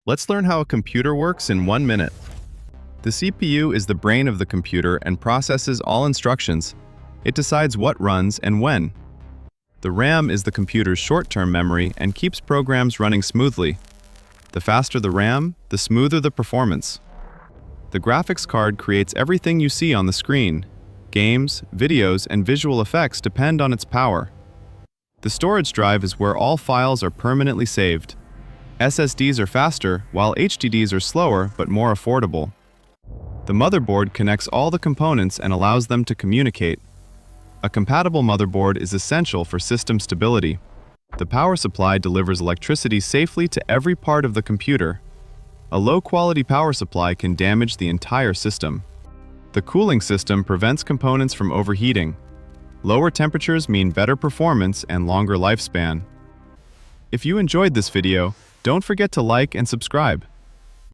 Let's learn how a computer works in 1 minute. The CPU is the brain of the computer and processes all instructions. It decides what runs and when. The RAM is the computer's short-term memory and keeps programs running smoothly. The faster the RAM, the smoother the performance. The graphics card creates everything you see on the screen. Games, videos, and visual effects depend on its power. The storage drive is where all files are permanently saved. SSDs are faster, while HDDs are slower but more affordable. The motherboard connects all the components and allows them to communicate. A compatible motherboard is essential for system stability. The power supply delivers electricity safely to every part of the computer. A low-quality power supply can damage the entire system. The cooling system prevents components from overheating. Lower temperatures mean better performance and longer lifespan. If you enjoyed this video, don't forget to like and subscribe.